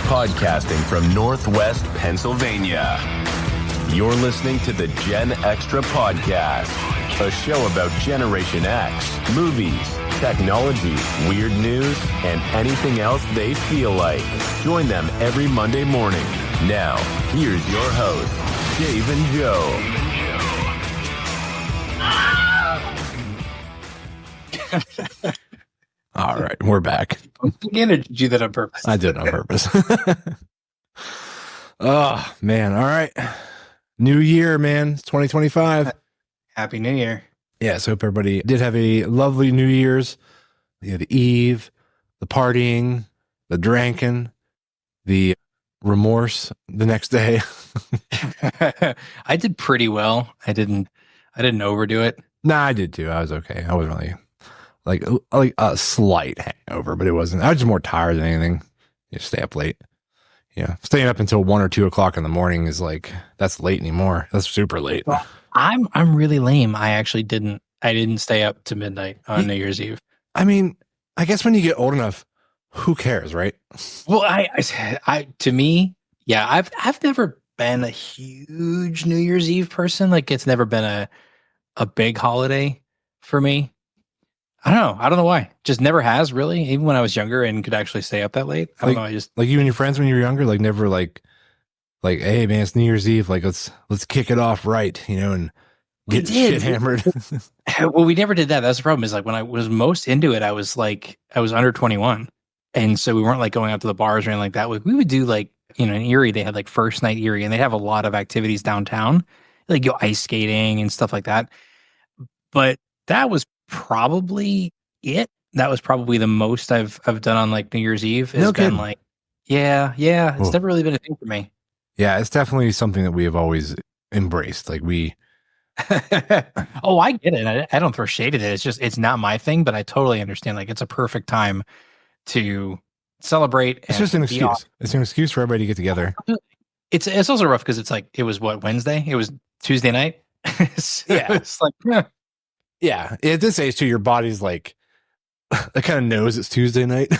podcasting from Northwest Pennsylvania. You're listening to the GenXtra Podcast, a show about Generation X, movies, technology, weird news, and anything else they feel like. Join them every Monday morning. Now, here's your host, Dave and Joe. All right, we're back. Again, or did you do that on purpose? I did it on purpose. Oh, man. All right. New year, man. It's 2025. Happy New Year. Yeah, so hope everybody did have a lovely New Year's. You know, the eve, the partying, the drinking, the remorse the next day. I did pretty well. I didn't overdo it. Nah, I did too. I was okay. I wasn't really like a slight hangover, but it wasn't. I was just more tired than anything. You stay up late. Yeah, staying up until 1 or 2 o'clock in the morning is like, that's late anymore. That's super late. Well, I'm really lame. I actually didn't stay up to midnight on New Year's Eve. I mean, I guess when you get old enough, who cares, right? Well, I to me, yeah, I've never been a huge New Year's Eve person. Like, it's never been a big holiday for me. I don't know why. Just never has, really. Even when I was younger and could actually stay up that late. I don't know. I just, like, you and your friends when you were younger, like, never like, hey man, it's New Year's Eve. Like, let's kick it off right, you know, and get shit hammered. Well, we never did that. That's the problem. Is like, when I was most into it, I was under 21, and so we weren't like going out to the bars or anything like that. We would do, like, you know, in Erie, they had like First Night Erie, and they have a lot of activities downtown, like go ice skating and stuff like that. But that was probably it. That was probably the most I've done on like New Year's Eve. It's been like, yeah. It's never really been a thing for me. Yeah, it's definitely something that we have always embraced. Like we. Oh, I get it. I don't throw shade at it. It's not my thing, but I totally understand. Like, it's a perfect time to celebrate. It's just an excuse. Awesome. It's an excuse for everybody to get together. It's also rough because it's like, it was what, Wednesday? It was Tuesday night. So yeah, it's like, yeah. At this age too, your body's like, it kind of knows it's Tuesday night.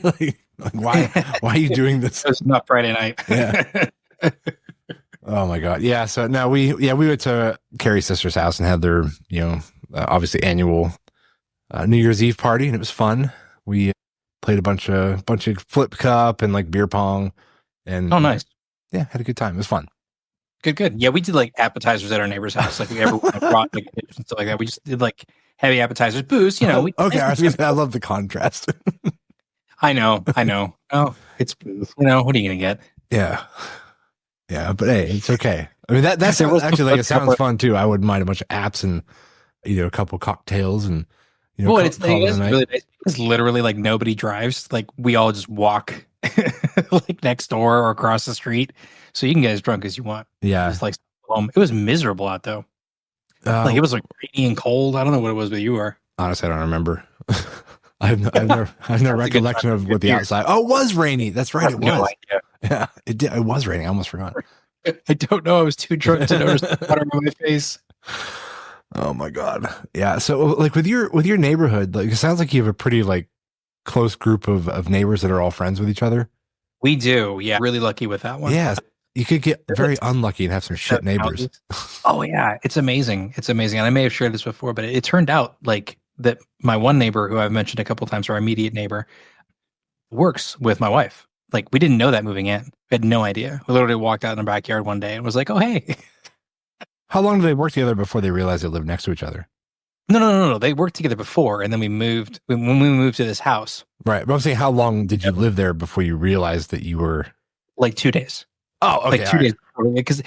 like why are you doing this? It's not Friday night. Yeah. Oh my God. Yeah. So now we went to Carrie's sister's house and had their, you know, obviously annual New Year's Eve party, and it was fun. We played a bunch of flip cup and like beer pong, and oh, nice. Yeah, had a good time. It was fun. Good. Yeah, we did like appetizers at our neighbor's house. Like, we ever brought like and stuff like that. We just did like heavy appetizers, booze. You know. Okay, I love the contrast. I know. Oh, it's booze. You know, what are you gonna get? Yeah. Yeah, but hey, it's okay. I mean, that's actually, like, it sounds fun too. I wouldn't mind a bunch of apps and, you know, a couple cocktails and, you know, it's really nice. It's literally like nobody drives. Like, we all just walk like next door or across the street, so you can get as drunk as you want. Yeah, it's like it was miserable out though. Like, it was like rainy and cold. I don't know what it was, but you were. Honestly, I don't remember. I have no recollection of what the outside. Oh, it was rainy. That's right. It was. Yeah, it did. It was raining. I almost forgot. I don't know. I was too drunk to notice the water on my face. Oh my God. Yeah. So, like, with your neighborhood, like, it sounds like you have a pretty like close group of neighbors that are all friends with each other. We do. Yeah. Really lucky with that one. Yeah. You could get very unlucky and have some shit neighbors. Oh yeah. It's amazing. And I may have shared this before, but it turned out like that my one neighbor, who I've mentioned a couple of times, our immediate neighbor, works with my wife. Like, we didn't know that moving in. We had no idea. We literally walked out in the backyard one day and was like, oh, hey. How long did they work together before they realized they lived next to each other? No. They worked together before, and then when we moved to this house. Right. But I'm saying, how long did you live there before you realized that you were? Like 2 days. Oh, okay. Like 2 days. Because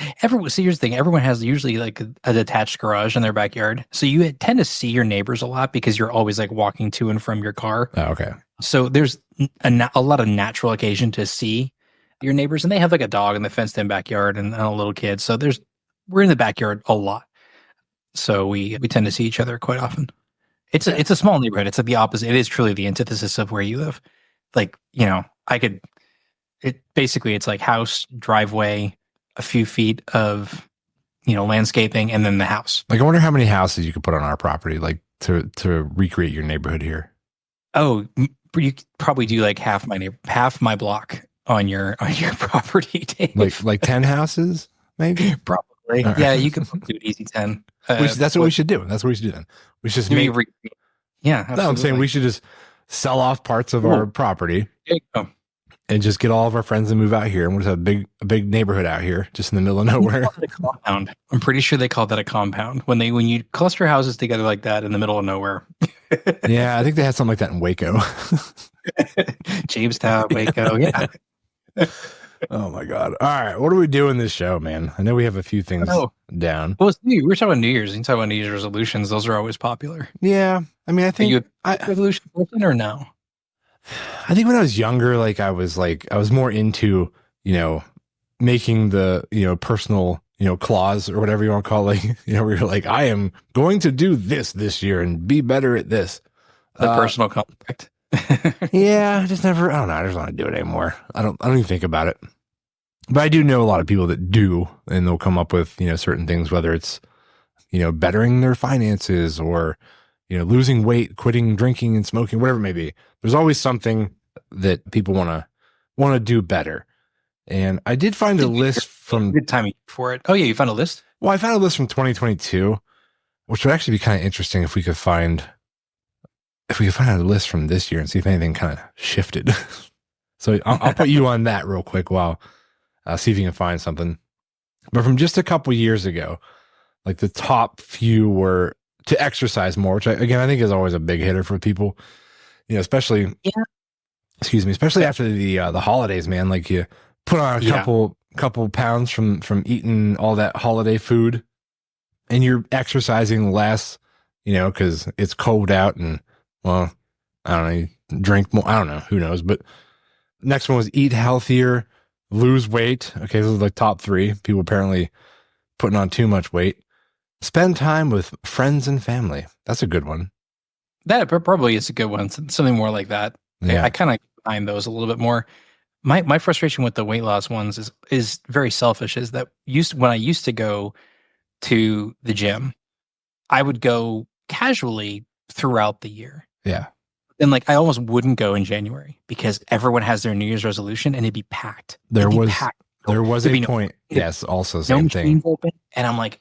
see, here's the thing. Everyone has usually like a detached garage in their backyard. So you tend to see your neighbors a lot because you're always like walking to and from your car. Oh, okay. So there's a lot of natural occasion to see your neighbors, and they have like a dog in the fenced-in backyard and a little kid. So we're in the backyard a lot. So we tend to see each other quite often. It's a small neighborhood. It's like the opposite. It is truly the antithesis of where you live. Like, you know, it's like house, driveway, a few feet of, you know, landscaping, and then the house. Like, I wonder how many houses you could put on our property, like to recreate your neighborhood here. Oh, you probably do like half my block on your property, Dave. Like 10 houses, maybe. Probably. Right. Yeah, you can do an easy 10. That's what we should do. That's what we should do then. We should just make. Yeah, absolutely. No, I'm saying we should just sell off parts of our property. There you go. And just get all of our friends and move out here, and we'll just have a big neighborhood out here, just in the middle of nowhere. A compound. I'm pretty sure they call that a compound when you cluster houses together like that in the middle of nowhere. Yeah, I think they had something like that in Waco. Jamestown, Waco. Yeah. Oh my God! All right, what are we doing this show, man? I know we have a few things down. Well, we were talking about New Year's. You can talk about New Year's resolutions. Those are always popular. Yeah, I mean, I think are you a resolution person or no? I think when I was younger, I was more into, making the, personal, clause or whatever you want to call it. Where you're like, I am going to do this year and be better at this. The personal contract. Yeah, I just I don't know. I just want to do it anymore. I don't even think about it. But I do know a lot of people that do, and they'll come up with, certain things, whether it's, bettering their finances or, losing weight, quitting drinking and smoking, whatever it may be. There's always something that people want to do better. And I did find a list from good timing for it. Oh yeah, you found a list? Well, I found a list from 2022, which would actually be kind of interesting if we could find a list from this year and see if anything kind of shifted. So I'll put you on that real quick while see if you can find something. But from just a couple years ago, the top few were to exercise more, which I think is always a big hitter for people, especially, especially after the holidays, man. You put on a couple pounds from eating all that holiday food, and you're exercising less, because it's cold out, and well, I don't know, you drink more. I don't know, who knows. But next one was eat healthier, lose weight. Okay, those are the top three. People apparently putting on too much weight. Spend time with friends and family. That's a good one. That probably is a good one. Something more like that. Yeah. I kind of find those a little bit more. My frustration with the weight loss ones is very selfish. Is that when I used to go to the gym, I would go casually throughout the year. Yeah. And I almost wouldn't go in January because everyone has their New Year's resolution and it'd be packed. There was a point. Yes. Also same thing. Open, and I'm like,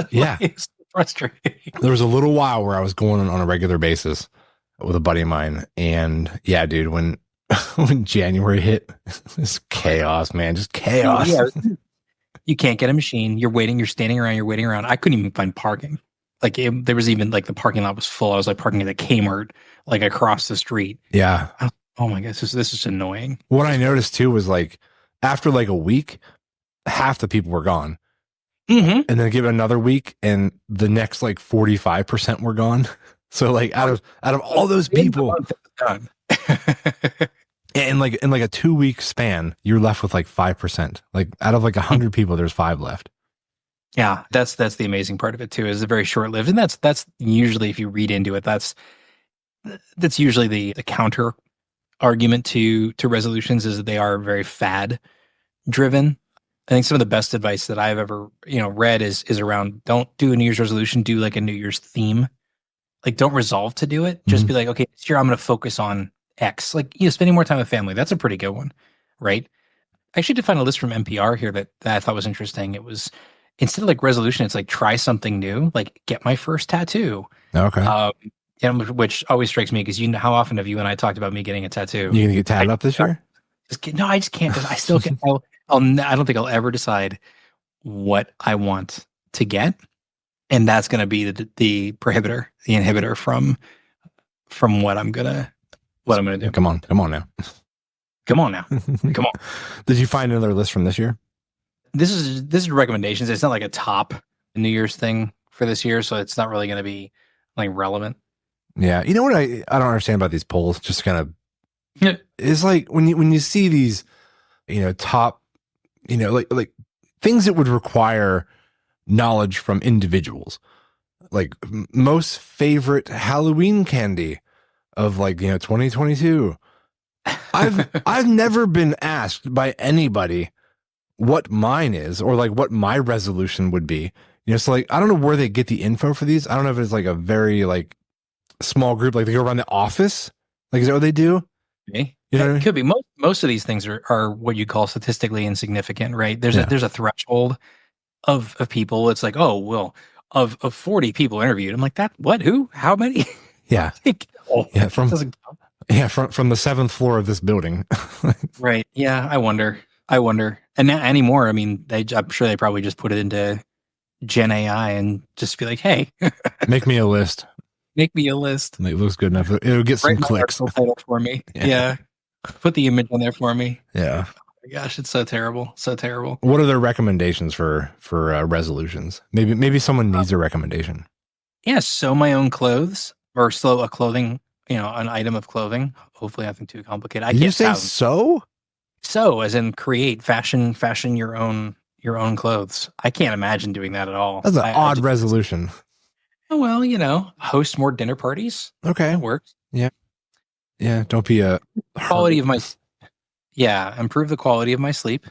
yeah. It's frustrating. There was a little while where I was going on a regular basis with a buddy of mine. And yeah, dude, when January hit, it's chaos, man. Just chaos. Yeah. You can't get a machine. You're waiting. You're standing around. You're waiting around. I couldn't even find parking. There was even the parking lot was full. I was parking at the Kmart, across the street. Yeah. Oh my gosh, this is annoying. What I noticed too was after a week, half the people were gone. Mm-hmm. And then give it another week, and the next 45% were gone. So out of all those people, in a 2 week span, you're left with 5%. Out of 100 people, there's 5 left. Yeah, that's the amazing part of it too. Is very short lived, and that's usually, if you read into it, that's usually the counter argument to resolutions is that they are very fad driven. I think some of the best advice that I've ever read is around don't do a New Year's resolution, do a New Year's theme. Don't resolve to do it. Just be okay, this year I'm going to focus on X. Spending more time with family. That's a pretty good one, right? I actually did find a list from NPR here that I thought was interesting. It was instead of resolution, it's try something new, get my first tattoo. Okay. Which always strikes me because how often have you and I talked about me getting a tattoo? You gonna get tatted up this year? I just can't. I still can't. I don't think I'll ever decide what I want to get, and that's going to be the inhibitor from what I'm gonna do. Come on now. Come on. Did you find another list from this year? This is recommendations. It's not a top New Year's thing for this year, so it's not really going to be relevant. Yeah, you know what I don't understand about these polls? Just kind of is when you see these, top, things that would require knowledge from individuals, most favorite Halloween candy of 2022. I've never been asked by anybody what mine is or what my resolution would be. So I don't know where they get the info for these. I don't know if it's a very small group, they go around the office. Is that what they do? Me? You know what I It mean? could be. Most of these things are what you call statistically insignificant, right? There's Yeah. a threshold of people. It's like, oh well, of 40 people interviewed. I'm like, that what? Who? How many? Yeah. Like, oh, Yeah. that doesn't count. From the 7th floor of this building. Right. Yeah. I wonder. And now anymore, I mean, I'm sure they probably just put it into Gen AI and just be like, hey, Make me a list. make me a list. It looks good enough. It'll get some Write my clicks. article title for me. Yeah. Yeah. Put the image on there for me. Yeah. Oh my gosh, it's so terrible. So terrible. What are their recommendations for resolutions? Maybe someone needs a recommendation. Yeah, sew my own clothes or sew a clothing, an item of clothing. Hopefully nothing too complicated. I Did you can't say so? sew as in create, fashion your own clothes. I can't imagine doing that at all. That's an I odd just- resolution. Oh, well, host more dinner parties. Okay. That works. Yeah. Don't be a Quality of my improve the quality of my sleep.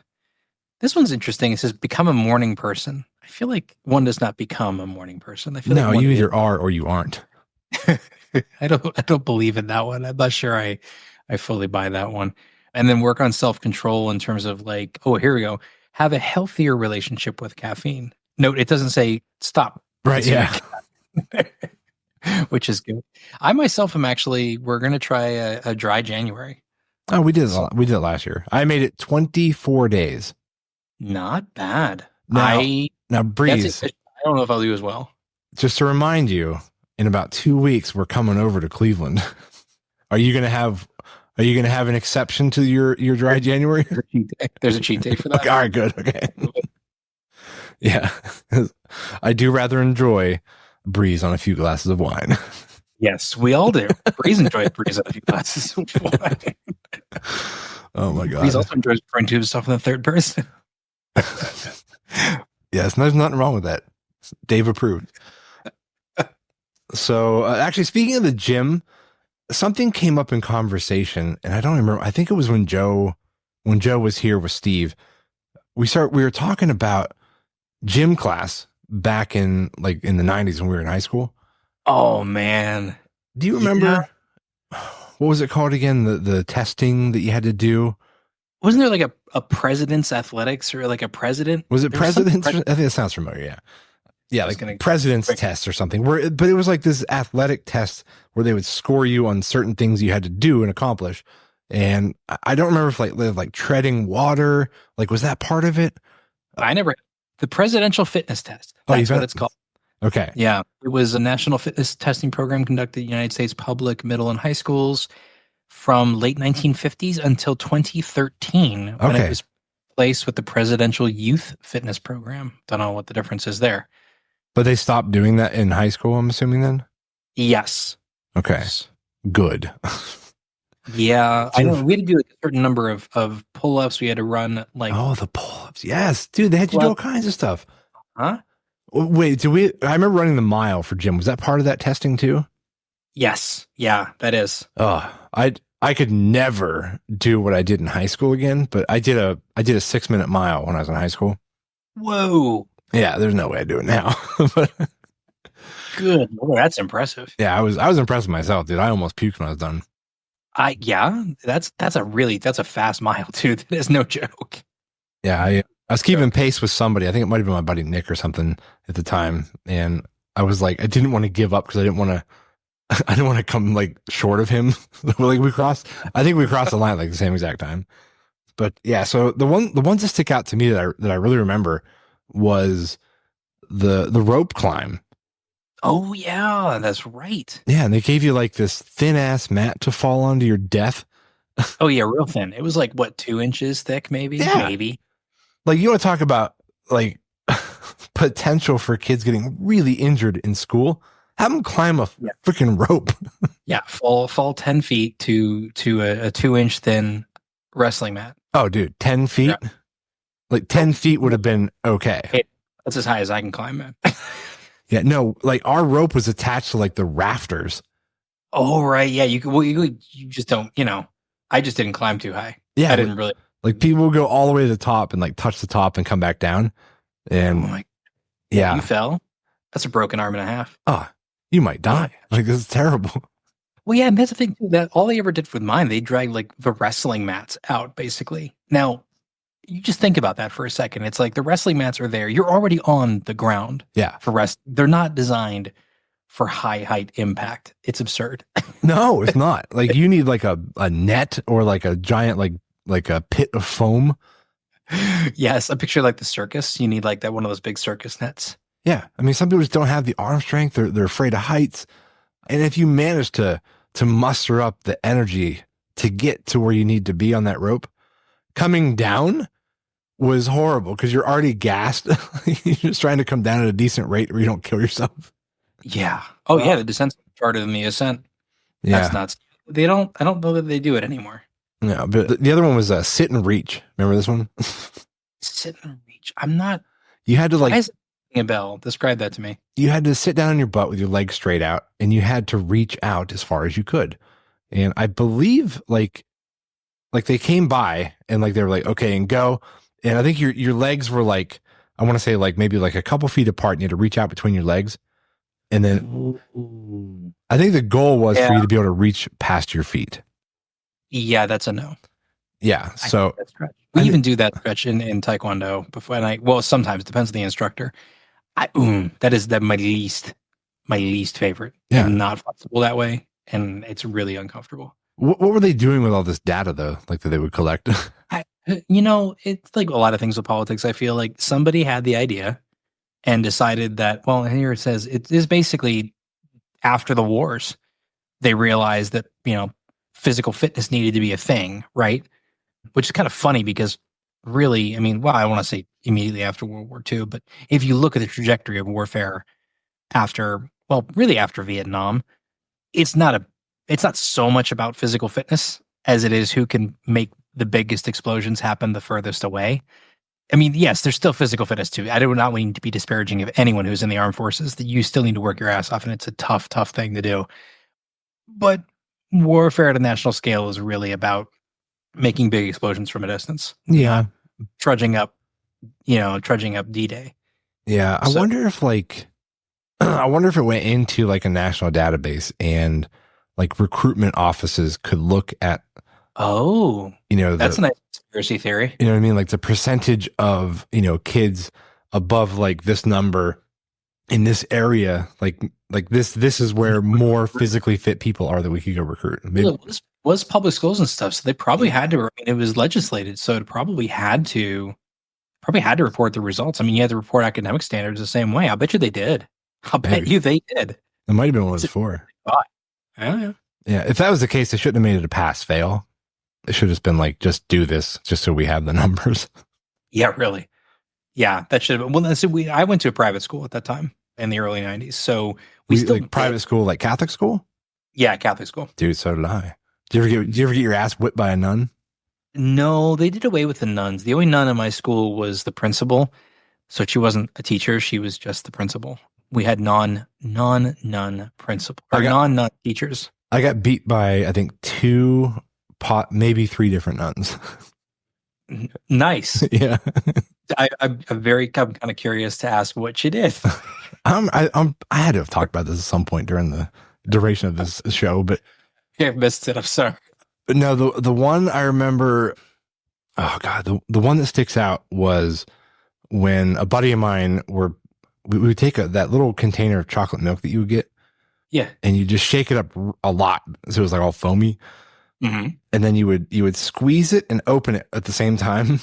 This one's interesting. It says become a morning person. I feel like one does not become a morning person. I feel No, like one you is. either are or you aren't. I don't believe in that one. I'm not sure I fully buy that one. And then work on self-control in terms of like, oh, here we go. Have a healthier relationship with caffeine. Note, it doesn't say stop. Right. Yeah. Which is good. I myself am we're going to try a dry January. Oh, we did it last year. I made it 24 days. Not bad. Now, Breeze, I don't know if I'll do as well. just to remind you, in about 2 weeks, we're coming over to Cleveland. Are you going to have an exception to your dry January? There's a cheat day for that. Okay, all right, good. Okay. Yeah. I do rather enjoy Breeze on a few glasses of wine. Yes, we all do. Breeze enjoys Breeze on a few glasses of wine. Oh my God. Breeze also enjoys referring to himself in the third person. Yes, there's nothing wrong with that. Dave approved. So actually, speaking of the gym, something came up in conversation, and I don't remember. I think it was when Joe was here with Steve. We were talking about gym class back in the 90s when we were in high school. Oh man. Do you remember what was it called again? The testing that you had to do? Wasn't there like a president's athletics or like a president? Was it There was some president's? I think it sounds familiar. Yeah. Yeah, like president's Quick. test or something. But it was like this athletic test where they would score you on certain things you had to do and accomplish. And I don't remember if like treading water, like was that part of it? The presidential fitness test. Oh, That's what it's called. Okay. Yeah. It was a national fitness testing program conducted in the United States public, middle, and high schools from late 1950s until 2013 when Okay. it was placed with the presidential youth fitness program. Don't know what the difference is there. But they stopped doing that in high school, I'm assuming then? Yes. Okay. Good. Yeah. I know we had to do like a certain number of pull-ups. We had to run like Oh, the pull-ups. Yes, dude, they had you do all kinds of stuff. huh? Wait, I remember running the mile for gym. Was that part of that testing too? Yes. Yeah, that is. Oh, I could never do what I did in high school again, but I did a 6-minute mile when I was in high school. Whoa. Yeah, there's no way I'd do it now. But Good. Oh, that's impressive. yeah, I was impressed with myself, dude. I almost puked when I was done. That's a fast mile too. That is no joke. Yeah, I was keeping pace with somebody. I think it might have been my buddy Nick or something at the time, and I was like, I didn't want to give up because I didn't want to come like short of him. Like I think we crossed the line like the same exact time. But yeah, so the ones that stick out to me that I really remember was the rope climb. Oh yeah, that's right. Yeah, and they gave you like this thin ass mat to fall onto your death. Oh yeah, real thin. It was like what, 2 inches thick, maybe? Yeah. Maybe. Like you want to talk about like potential for kids getting really injured in school? Have them climb a freaking rope. Yeah, fall 10 feet to a 2-inch thin wrestling mat. Oh, dude, 10 feet? Yeah. Like 10 feet would have been okay. Hey, that's as high as I can climb, man. Yeah, no, like our rope was attached to like the rafters. Oh right, yeah. You just don't. I just didn't climb too high. Yeah, I didn't really. like people would go all the way to the top and like touch the top and come back down. And Oh my! yeah, You fell. That's a broken arm and a half. oh, you might die. Like this is terrible. Well, yeah, and that's the thing too, that all they ever did with mine, they dragged like the wrestling mats out, basically. Now, you just think about that for a second. It's like the wrestling mats are there. You're already on the ground. Yeah. For rest. They're not designed for high height impact. It's absurd. No, it's not. Like you need like a net or like a giant like a pit of foam. Yes, a picture like the circus. You need like that one of those big circus nets. Yeah. I mean, some people just don't have the arm strength. They're afraid of heights. And if you manage to muster up the energy to get to where you need to be on that rope, coming down was horrible because you're already gassed. You're just trying to come down at a decent rate where you don't kill yourself. Yeah. Oh yeah, the descent's harder than the ascent. Yeah. That's nuts. I don't know that they do it anymore. No, but the other one was sit and reach. Remember this one? Sit and reach. I'm not. You had to like. Why is it ringing a bell? Describe that to me. You had to sit down on your butt with your legs straight out, and you had to reach out as far as you could. And I believe like they came by and like they were like, okay, and go. And I think your legs were like, I want to say like maybe like a couple feet apart, and you had to reach out between your legs. And then I think the goal was for you to be able to reach past your feet. Yeah, that's a no. Yeah. So we even do that stretch in Taekwondo before. And sometimes it depends on the instructor. That is my least favorite. Yeah. I'm not flexible that way. And it's really uncomfortable. What were they doing with all this data though? Like that they would collect? It's like a lot of things with politics. I feel like somebody had the idea and decided that, well, here it says it is basically after the wars, they realized that, physical fitness needed to be a thing, right? Which is kind of funny because really, I want to say immediately after World War II, but if you look at the trajectory of warfare after Vietnam, it's not so much about physical fitness as it is who can make the biggest explosions happen the furthest away. Yes, there's still physical fitness too. I do not mean to be disparaging of anyone who's in the armed forces, that you still need to work your ass off, and it's a tough thing to do. But warfare at a national scale is really about making big explosions from a distance. Yeah. Trudging up D-Day. Yeah. I wonder if it went into like a national database and like recruitment offices could look at, that's a nice conspiracy theory. You know what I mean? Like the percentage of, kids above like this number in this area, like this is where more physically fit people are that we could go recruit. Maybe. Well, it was public schools and stuff, so they probably had to. It was legislated, so it probably had to report the results. You had to report academic standards the same way. I bet you they did. I'll bet you they did. It might have been what it was for. Yeah. Yeah. If that was the case, they shouldn't have made it a pass fail. It should have just been like, just do this, just so we have the numbers. Yeah, really. Yeah, that should have been. Well, so I went to a private school at that time in the early 90s. So we still like private school, like Catholic school? Yeah, Catholic school. Dude, so did I. Did you ever get your ass whipped by a nun? No, they did away with the nuns. The only nun in my school was the principal. So she wasn't a teacher. She was just the principal. We had non-nun principal or non-nun teachers. I got beat by, I think, maybe 3 different nuns. Nice. Yeah. I'm kind of curious to ask what you did. I had to have talked about this at some point during the duration of this show, but I missed it. I'm sorry. But no, the one I remember, oh God, the one that sticks out was when a buddy of mine we would take that little container of chocolate milk that you would get. Yeah. And you just shake it up a lot. So it was like all foamy. Mm-hmm. And then you would squeeze it and open it at the same time.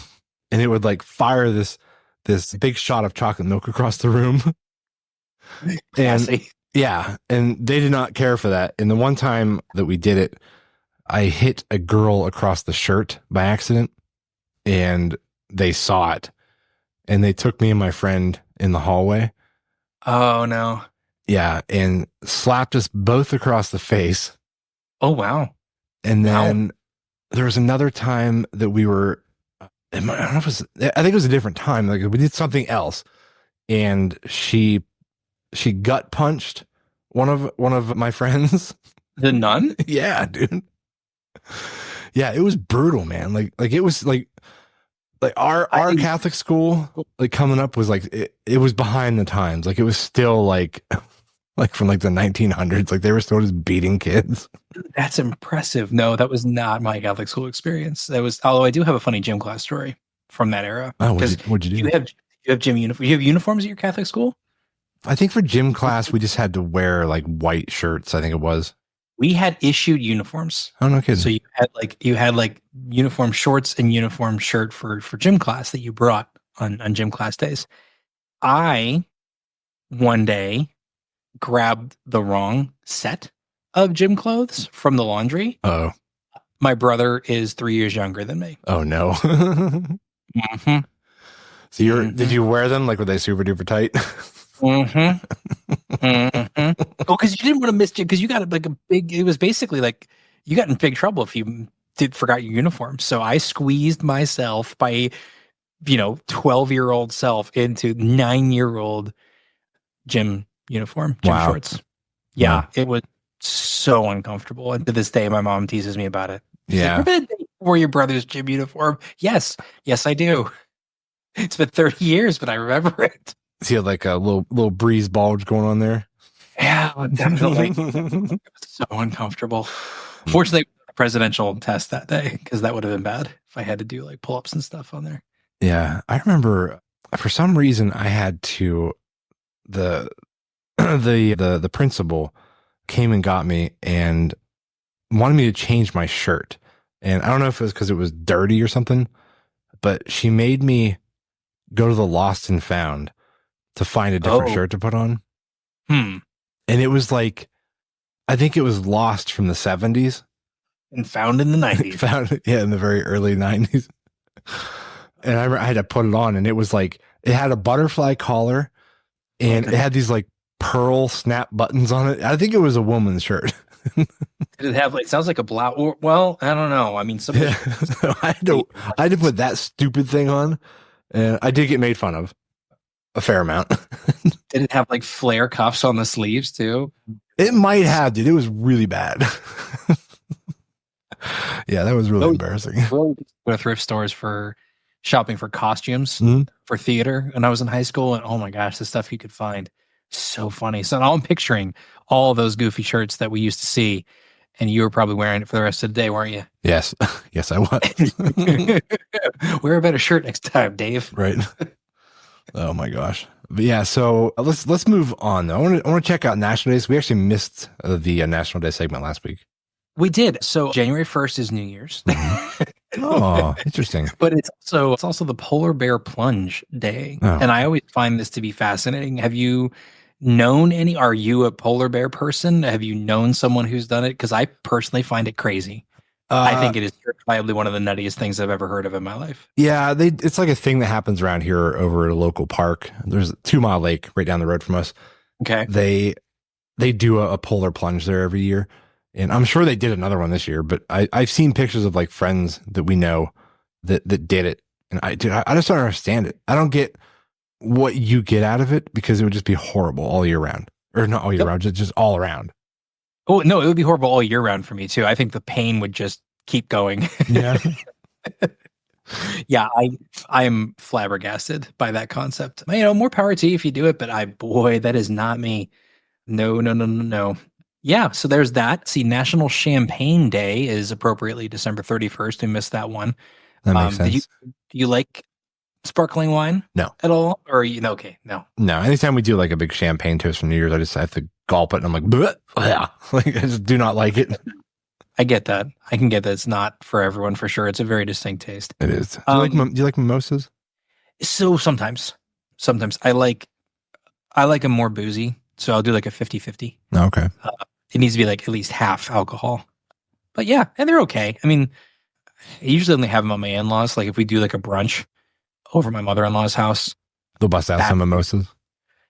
And it would like fire this big shot of chocolate milk across the room. And yeah, and they did not care for that. And the one time that we did it, I hit a girl across the shirt by accident, and they saw it, and they took me and my friend in the hallway. Oh no. Yeah, and slapped us both across the face. Oh wow. And then there was another time that we were, I think it was a different time. Like we did something else, and she gut punched one of my friends. The nun? Yeah, dude. Yeah, it was brutal, man. Like it was like our Catholic school like coming up was like it was behind the times. Like it was still like like from like the 1900s. Like they were still just beating kids. That's impressive. No, that was not my Catholic school experience. That was, although I do have a funny gym class story from that era. Oh, what'd you do? You have gym uniform. You have uniforms at your Catholic school? I think for gym class, we just had to wear like white shirts. I think it was. We had issued uniforms. Oh, no kidding. So you had like uniform shorts and uniform shirt for gym class that you brought on gym class days. I one day grabbed the wrong set of gym clothes from the laundry. Oh, my brother is 3 years younger than me. Oh no. Mm-hmm. So did you wear them? Like, were they super duper tight? Mm-hmm. Mm-hmm. Oh, because you didn't want to miss it, because you got like a big, it was basically like you got in big trouble if you forgot your uniform. So I squeezed myself by 12-year-old self into 9-year-old gym uniform, gym shorts. Yeah, It was so uncomfortable. And to this day, my mom teases me about it. She's like, remember the day you wore your brother's gym uniform? Yes, I do. It's been 30 years, but I remember it. So you had like a little breeze bulge going on there. Yeah, definitely. It was so uncomfortable. Fortunately, a presidential test that day, because that would have been bad if I had to do like pull-ups and stuff on there. Yeah, I remember for some reason I had to the principal came and got me and wanted me to change my shirt. And I don't know if it was because it was dirty or something, but she made me go to the Lost and Found to find a different shirt to put on. And it was like, I think it was Lost from the 70s. And Found in the 90s. In the very early 90s. And I had to put it on, and it was like, it had a butterfly collar, and it had these like pearl snap buttons on it. I think it was a woman's shirt. Did it have like, sounds like a blouse? Well, I don't know. I mean, So I had to put that stupid thing on, and I did get made fun of a fair amount. Did it have like flare cuffs on the sleeves too? It might have, dude. It was really bad. Yeah, that was really embarrassing. Go to thrift stores for shopping for costumes for theater when I was in high school, and oh my gosh, the stuff you could find, so funny. So now I'm picturing all those goofy shirts that we used to see, and you were probably wearing it for the rest of the day, weren't you? Yes, yes, I was. Wear a better shirt next time, Dave. Right. Oh my gosh. But yeah, so let's move on. I want to check out National Days. We actually missed the National Day segment last week. We did. So January 1st is New Year's. Oh, interesting. But it's also the Polar Bear Plunge Day. Oh. And I always find this to be fascinating. Have you known are you a polar bear person? Have you known someone who's done it? Because I personally find it crazy. I think it is probably one of the nuttiest things I've ever heard of in my life. Yeah, it's like a thing that happens around here over at a local park. There's a 2 Mile Lake right down the road from us. Okay. They do a polar plunge there every year. And I'm sure they did another one this year, but I've seen pictures of like friends that we know that did it. And I just don't understand it. I don't get what you get out of it, because it would just be horrible all year round. Or not all year round, just all around. Oh, no, it would be horrible all year round for me too. I think the pain would just keep going. Yeah. Yeah, I am flabbergasted by that concept. More power to you if you do it, but that is not me. No. Yeah, so there's that. See, National Champagne Day is appropriately December 31st. We missed that one. That makes sense. Do you like sparkling wine? No. At all? Or okay, no. No, anytime we do like a big champagne toast for New Year's, I just have to gulp it, and I'm like, bleh, yeah. Like, I just do not like it. I get that. I can get that. It's not for everyone, for sure. It's a very distinct taste. It is. Do you like mimosas? So sometimes I like them more boozy. So I'll do like a 50-50. Okay. It needs to be like at least half alcohol. But yeah, and they're okay. I mean, I usually only have them on my in-laws. Like if we do like a brunch over my mother-in-law's house, they'll bust out some mimosas.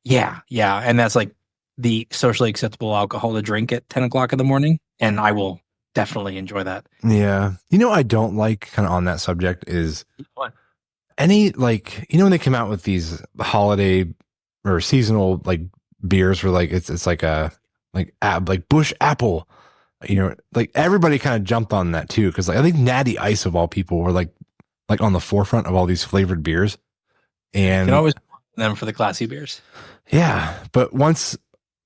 Yeah. And that's like the socially acceptable alcohol to drink at 10 o'clock in the morning. And I will definitely enjoy that. Yeah. I don't like, kind of on that subject, is what? Any, like, when they come out with these holiday or seasonal like beers where like it's like a like Bush Apple, like everybody kind of jumped on that too, because like I think Natty Ice of all people were like on the forefront of all these flavored beers, and you can always them for the classy beers. Yeah, but once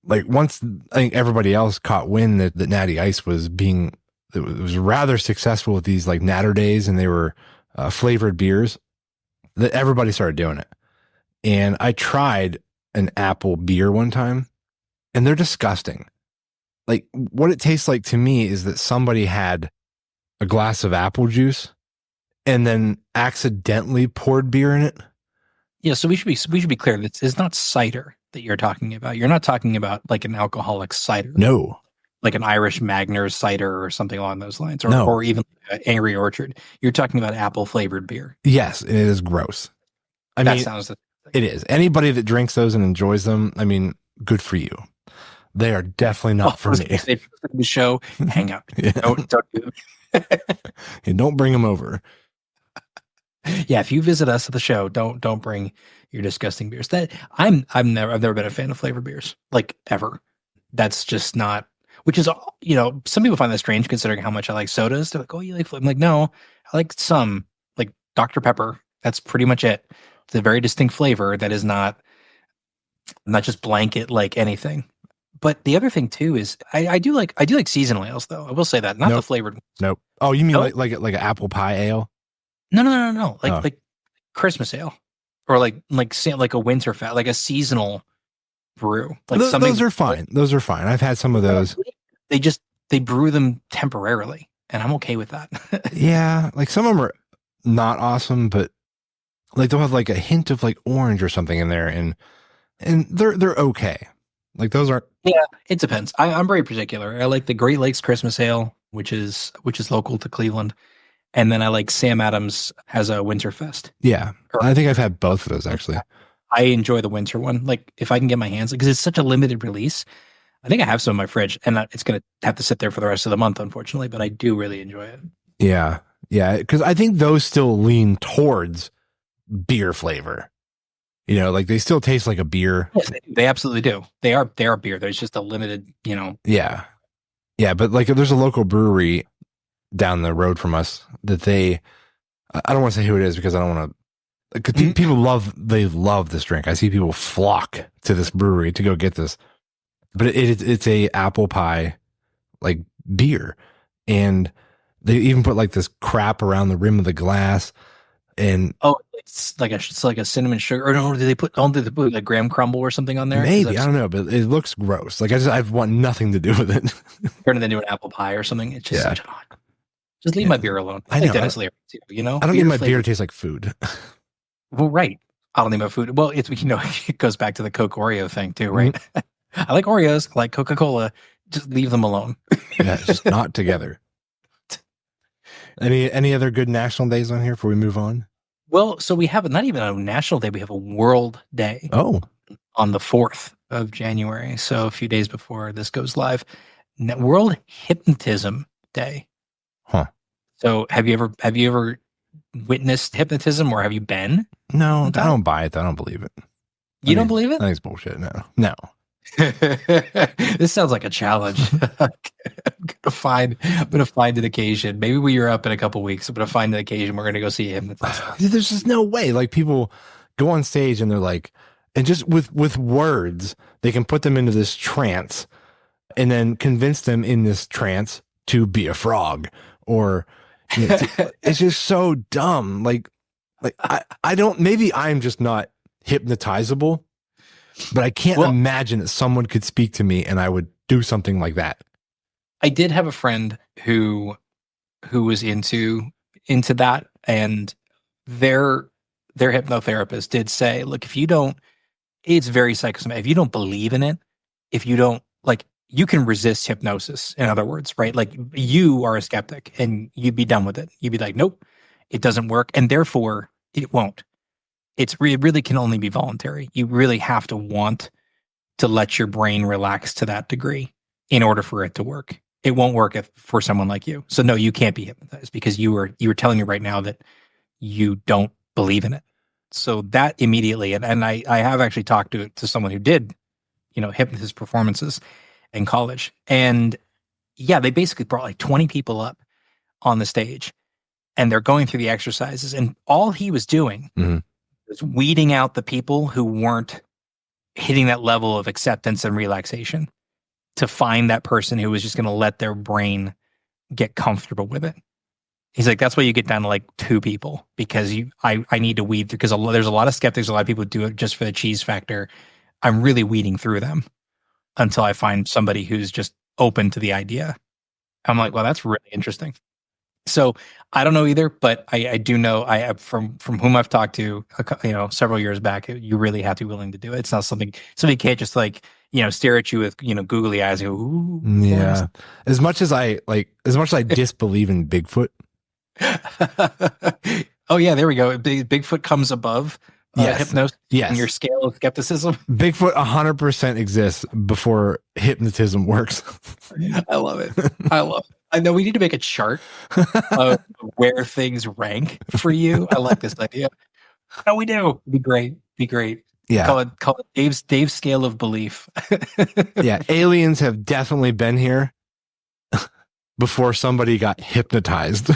like once I think everybody else caught wind that Natty Ice was it was rather successful with these like Natter Days, and they were flavored beers, that everybody started doing it. And I tried an apple beer one time, and they're disgusting. Like what it tastes like to me is that somebody had a glass of apple juice and then accidentally poured beer in it. Yeah, so we should be clear. This is not cider that you're talking about. You're not talking about like an alcoholic cider. No. Like an Irish Magners cider or something along those lines, or, No. or even Angry Orchard. You're talking about apple flavored beer. Yes, it is gross. I mean, it is. Anybody that drinks those and enjoys them, I mean, good for you. They are definitely not for me. The show, hang up. Yeah. Don't do it. And don't bring them over. Yeah, if you visit us at the show, don't bring your disgusting beers. That I've never been a fan of flavored beers, like ever. That's just not. Which is, some people find that strange considering how much I like sodas. They're like, oh, you like flavor? I'm like, no, I like some, like Dr. Pepper. That's pretty much it. It's a very distinct flavor that is not just blanket like anything. But the other thing too is I do like seasonal ales though. I will say that, not the flavored ones. Nope. Oh, you mean like an apple pie ale? No. Like Christmas ale, or like a winter fat, like a seasonal brew. Like those are fine. Those are fine. I've had some of those. They brew them temporarily, and I'm okay with that. Yeah, like some of them are not awesome, but like they'll have like a hint of like orange or something in there, and they're okay. Like those aren't. Yeah, it depends. I'm very particular. I like the Great Lakes Christmas Ale, which is local to Cleveland, and then I like Sam Adams has a Winterfest. Yeah, I think I've had both of those actually. I enjoy the winter one. Like if I can get my hands, because it's such a limited release. I think I have some in my fridge, and it's going to have to sit there for the rest of the month, unfortunately. But I do really enjoy it. Yeah, because I think those still lean towards beer flavor. Like they still taste like a beer. Yes, they absolutely do. They are beer. There's just a limited, Yeah, but like there's a local brewery down the road from us that I don't want to say who it is because I don't want to. Because people love this drink. I see people flock to this brewery to go get this, but it's a apple pie like beer, and they even put like this crap around the rim of the glass, and it's like a cinnamon sugar. Or no, did they put like graham crumble or something on there? Maybe I don't know, but it looks gross. Like I want nothing to do with it. Turn it into an apple pie or something. It's just such an odd. Just leave my beer alone. I know. Like Dennis Leary too, I don't need my beer to taste like food. Well, right. I don't need my food. Well, it goes back to the Coke Oreo thing too, right? Mm-hmm. I like Oreos, I like Coca-Cola. Just leave them alone. Yeah, just not together. Any other good national days on here before we move on? Well, so we have not even a national day. We have a World Day. Oh, on the 4th of January. So a few days before this goes live, World Hypnotism Day. Huh. So have you ever witnessed hypnotism, or have you been? No, I don't buy it. I don't believe it. You don't believe it? I think it's bullshit. No. This sounds like a challenge. I'm gonna find an occasion. Maybe when you're up in a couple weeks, I'm gonna find an occasion. We're gonna go see a hypnotist. There's just no way. Like people go on stage and they're like, and just with words, they can put them into this trance, and then convince them in this trance to be a frog, or it's just so dumb. Like I don't. Maybe I'm just not hypnotizable. But I can't imagine that someone could speak to me and I would do something like that. I did have a friend who was into that, and their hypnotherapist did say, look, it's very psychosomatic. If you don't believe in it, if you don't you can resist hypnosis, in other words, right? Like you are a skeptic and you'd be done with it. You'd be like, nope, it doesn't work. And therefore it won't. It really can only be voluntary. You really have to want to let your brain relax to that degree in order for it to work. It won't work for someone like you. So no, you can't be hypnotized because you were telling me right now that you don't believe in it. So that immediately, and I have actually talked to someone who did, hypnotist performances in college. And yeah, they basically brought like 20 people up on the stage and they're going through the exercises, and all he was doing was weeding out the people who weren't hitting that level of acceptance and relaxation to find that person who was just going to let their brain get comfortable with it. He's like, that's why you get down to like 2 people, because I need to weed through, because there's a lot of skeptics, a lot of people do it just for the cheese factor. I'm really weeding through them until I find somebody who's just open to the idea. I'm like, well, that's really interesting. So I don't know either, but I do know from whom I've talked to, several years back, you really have to be willing to do it. It's not somebody can't just like, stare at you with, googly eyes and go, ooh. Yeah. As much as I disbelieve in Bigfoot. Oh yeah, there we go. Bigfoot comes above hypnosis in your scale of skepticism. Bigfoot 100% exists before hypnotism works. I love it. I know we need to make a chart of where things rank for you. I like this idea. No, we do. It'd be great. Yeah. Call it Dave's scale of belief. Yeah. Aliens have definitely been here before somebody got hypnotized.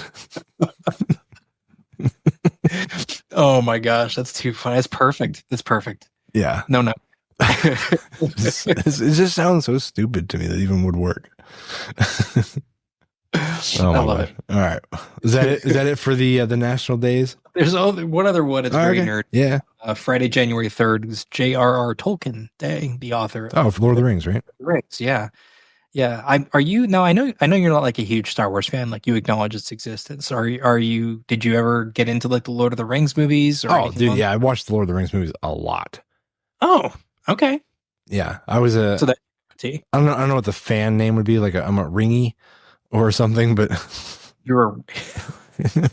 Oh my gosh, that's too funny. That's perfect. That's perfect. Yeah. No. It just sounds so stupid to me that even would work. Oh my I love gosh. it. All right. Is that it for the national days? There's one other one. It's very nerd. Yeah. Friday, January 3rd is J.R.R. Tolkien Day, the author. Oh, for Lord of the Rings, right? Rings, yeah. Yeah. Are you? No, I know you're not like a huge Star Wars fan. Like, you acknowledge its existence. Are you? Did you ever get into like the Lord of the Rings movies? Oh, dude, yeah, I watched the Lord of the Rings movies a lot. Oh, okay. Yeah, I was I don't know what the fan name would be. Like I'm a ringy or something, but you're okay.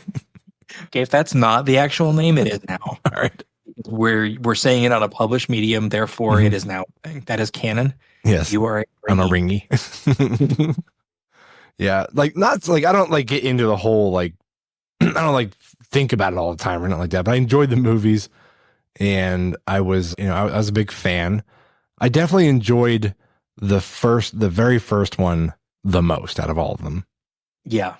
If that's not the actual name, it is now. All right. We're saying it on a published medium, therefore it is now. That is canon. Yes, you are. I'm a ringy. Yeah, like not like I don't like get into the whole like I don't like think about it all the time or not like that. But I enjoyed the movies, and I was I was a big fan. I definitely enjoyed the very first one the most out of all of them. Yeah,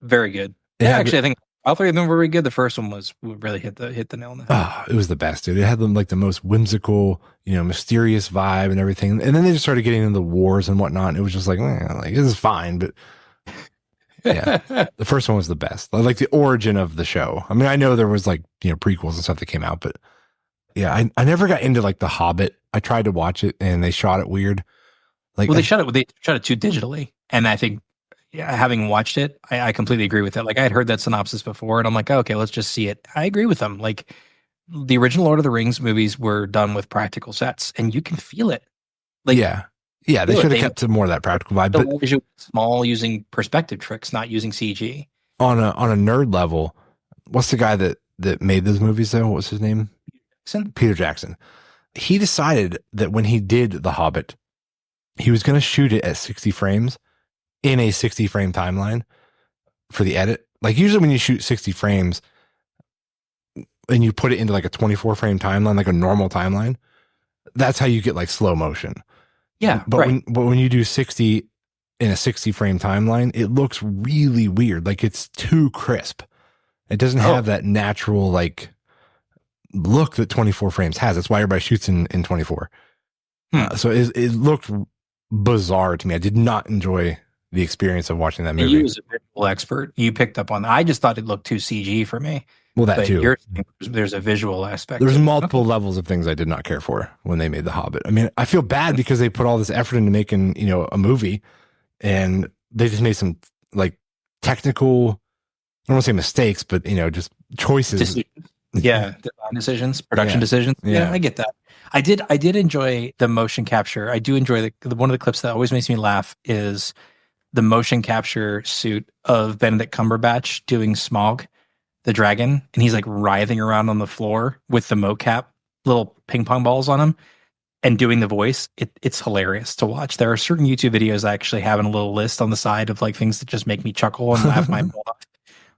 very good. I think all 3 of them were really good. The first one really hit the nail on the head. Oh, it was the best, dude. It had them like the most whimsical, mysterious vibe and everything. And then they just started getting into the wars and whatnot. And it was just like, this is fine, but yeah, the first one was the best. Like the origin of the show. I mean, I know there was like prequels and stuff that came out, but yeah, I never got into like The Hobbit. I tried to watch it and they shot it weird. Like, well, they shot it too digitally, and I think. Yeah, having watched it, I completely agree with that. Like, I had heard that synopsis before, and I'm like, okay, let's just see it. I agree with them. Like, the original Lord of the Rings movies were done with practical sets, and you can feel it. Like, yeah, they should have kept to more of that practical vibe. But small, using perspective tricks, not using CG. On a nerd level, what's the guy that made those movies though? What was his name? Peter Jackson. He decided that when he did The Hobbit, he was going to shoot it at 60 frames. In a 60 frame timeline for the edit. Like usually when you shoot 60 frames and you put it into like a 24 frame timeline, like a normal timeline, that's how you get like slow motion. Yeah. But when you do 60 in a 60 frame timeline, it looks really weird. Like it's too crisp. It doesn't have that natural like look that 24 frames has. That's why everybody shoots in 24. So it looked bizarre to me. I did not enjoy the experience of watching that movie. You as a visual expert, you picked up on that. I just thought it looked too CG for me. Well, that too. There's a visual aspect. There's multiple levels of things I did not care for when they made The Hobbit. I mean, I feel bad because they put all this effort into making, a movie, and they just made some like technical, I don't want to say mistakes, but just choices. Design decisions, production decisions. Yeah, I get that. I did enjoy the motion capture. I do enjoy the one of the clips that always makes me laugh is the motion capture suit of Benedict Cumberbatch doing Smaug, the dragon, and he's like writhing around on the floor with the mocap little ping pong balls on him and doing the voice. It's hilarious to watch. There are certain YouTube videos I actually have in a little list on the side of like things that just make me chuckle and laugh my butt off.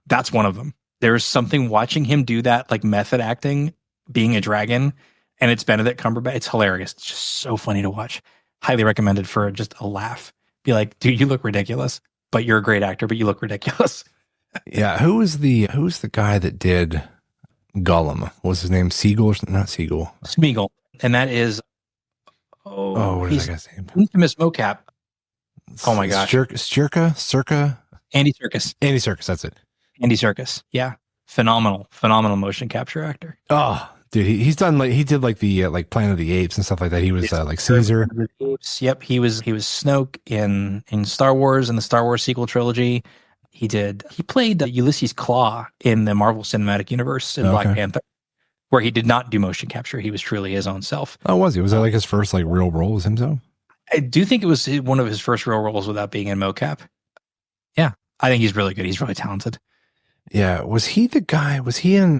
That's one of them. There's something watching him do that, like method acting, being a dragon, and it's Benedict Cumberbatch. It's hilarious. It's just so funny to watch. Highly recommended for just a laugh. Be like, dude, you look ridiculous, but you're a great actor, but you look ridiculous. Yeah. Who's the guy that did Gollum? What was his name? Not Siegel. Smeagol. And that is Oh, what is that guy's name? Infamous mocap. Oh my gosh. Circa? Andy Serkis. Andy Serkis, that's it. Andy Serkis. Yeah. Phenomenal motion capture actor. Oh, dude, he did the Planet of the Apes and stuff like that. He was like Caesar. Yep, he was Snoke in Star Wars and the Star Wars sequel trilogy. He played Ulysses Claw in the Marvel Cinematic Universe in Black Panther, where he did not do motion capture. He was truly his own self. Oh, was he? Was that like his first like real role as himself? I do think it was one of his first real roles without being in mocap. Yeah, I think he's really good. He's really talented. Yeah, was he the guy? Was he in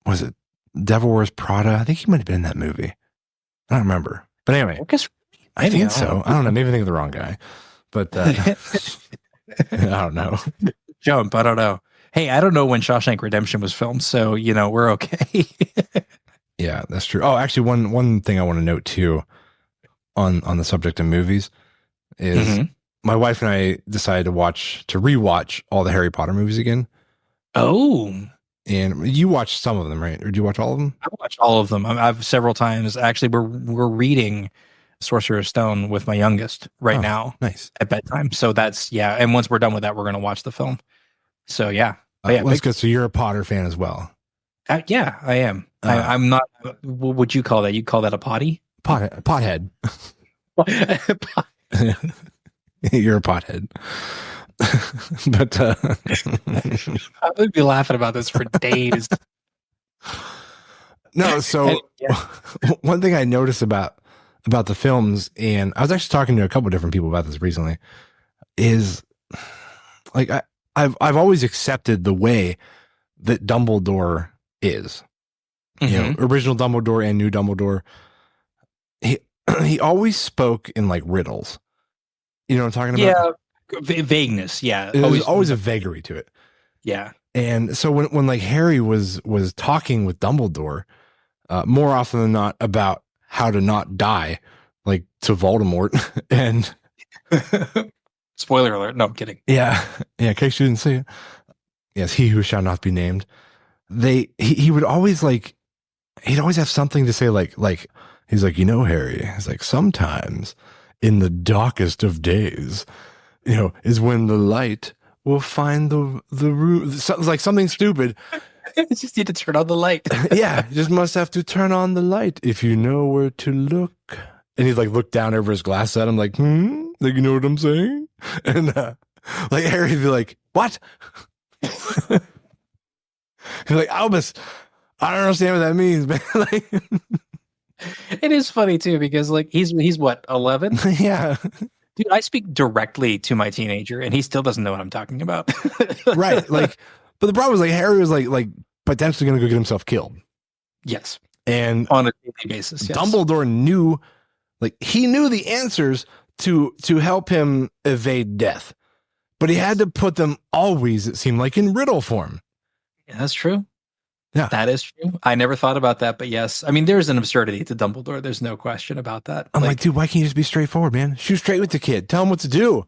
was it Devil Wears Prada? I think he might have been in that movie. I don't remember. But anyway, I think so. I don't know. Maybe I think of the wrong guy. But I don't know. Jump. I don't know. Hey, I don't know when Shawshank Redemption was filmed, so we're okay. Yeah, that's true. Oh, actually, one thing I want to note too, on the subject of movies, is my wife and I decided to rewatch all the Harry Potter movies again. Oh, and you watched some of them, right? Or did you watch all of them? I watched all of them. I've several times. Actually, we're reading Sorcerer's Stone with my youngest right now. Nice. At bedtime. So that's and once we're done with that, we're going to watch the film. So yeah. That's good. So you're a Potter fan as well. Yeah, I am. I'm not. What would you call that? You'd call that a potty? Pothead. You're a pothead. But I would be laughing about this for days. No, so one thing I noticed about the films, and I was actually talking to a couple of different people about this recently, is like I've always accepted the way that Dumbledore is. Original Dumbledore and new Dumbledore. He always spoke in like riddles. You know what I'm talking about? Yeah, vagueness. Yeah, there's always a vagary to it. Yeah, and so when like Harry was talking with Dumbledore, more often than not about how to not die, like to Voldemort, and spoiler alert. No, I'm kidding. Yeah. In case you didn't see it. Yes, he who shall not be named. He would always like. He'd always have something to say, like he's like, Harry. He's like, sometimes in the darkest of days, is when the light will find the room. Like something stupid. You just need to turn on the light. Yeah, you just must have to turn on the light if you know where to look. And he'd like look down over his glasses at him, like, like, you know what I'm saying? And like Harry'd be like, what? He's like, Albus, I don't understand what that means, man. Like, it is funny too, because like he's what, 11? Yeah. Dude, I speak directly to my teenager and he still doesn't know what I'm talking about. Right. Like, but the problem was like Harry was like potentially going to go get himself killed. Yes. And on a daily basis. Yes. Dumbledore knew, like he knew the answers to help him evade death, but he had to put them always, it seemed like, in riddle form. Yeah, that's true. Yeah, that is true. I never thought about that, but yes. I mean, there's an absurdity to Dumbledore. There's no question about that. I'm like, dude, why can't you just be straightforward, man? Shoot straight with the kid. Tell him what to do.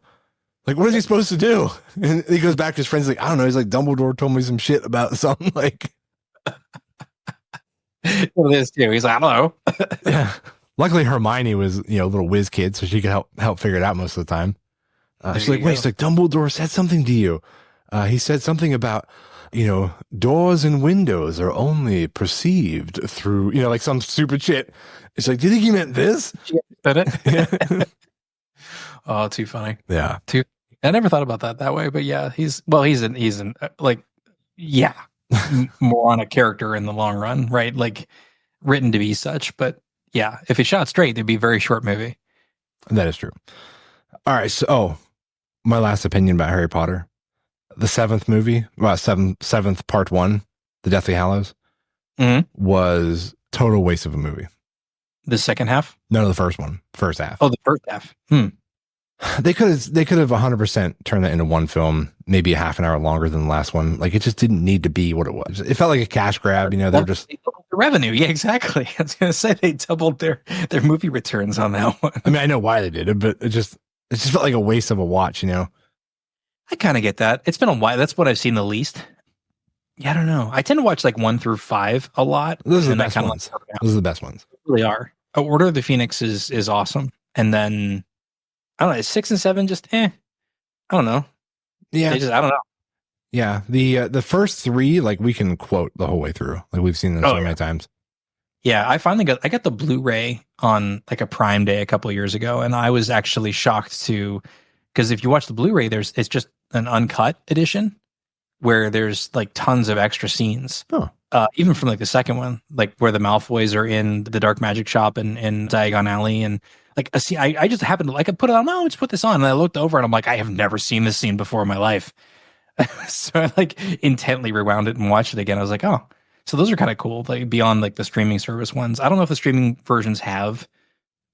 Like, what is he supposed to do? And he goes back to his friends, like, I don't know. He's like, Dumbledore told me some shit about something. Like, well, this too. He's like, I don't know. Yeah. Luckily, Hermione was, a little whiz kid, so she could help figure it out most of the time. She's like, wait, she's like, Dumbledore said something to you. He said something about, doors and windows are only perceived through, like some stupid shit. It's like, do you think he meant this? Said it? Oh, too funny. Yeah. I never thought about that way, but yeah, he's an moronic character in the long run, right? Like written to be such, but yeah, if it shot straight, it'd be a very short movie. That is true. All right. So, my last opinion about Harry Potter. The seventh movie, seventh part 1, The Deathly Hallows, was total waste of a movie. The second half? No, the first one. First half. Oh, the first half. They could have 100% turned that into one film, maybe a half an hour longer than the last one. Like, it just didn't need to be what it was. It felt like a cash grab. They're just the revenue. Yeah, exactly. I was going to say they doubled their movie returns on that one. I mean, I know why they did it, but it just felt like a waste of a watch. I kind of get that. It's been a while. That's what I've seen the least. Yeah, I don't know. I tend to watch like 1 through 5 a lot. Those are the best ones. Those are the best ones. They really are. Order of the Phoenix is awesome. And then I don't know, 6 and 7 just I don't know. Yeah. I don't know. Yeah. The first 3, like, we can quote the whole way through. Like, we've seen them so many times. Yeah, I got the Blu-ray on like a Prime Day a couple of years ago, and I was actually shocked because if you watch the Blu-ray, it's just an uncut edition where there's like tons of extra scenes. Oh. Even from like the second one, like where the Malfoys are in the dark magic shop in Diagon Alley, and like a scene, I just happened to I put it on. Oh, let's put this on, and I looked over and I'm like, I have never seen this scene before in my life. So I like intently rewound it and watched it again. I was like, oh. So those are kind of cool, like beyond like the streaming service ones. I don't know if the streaming versions have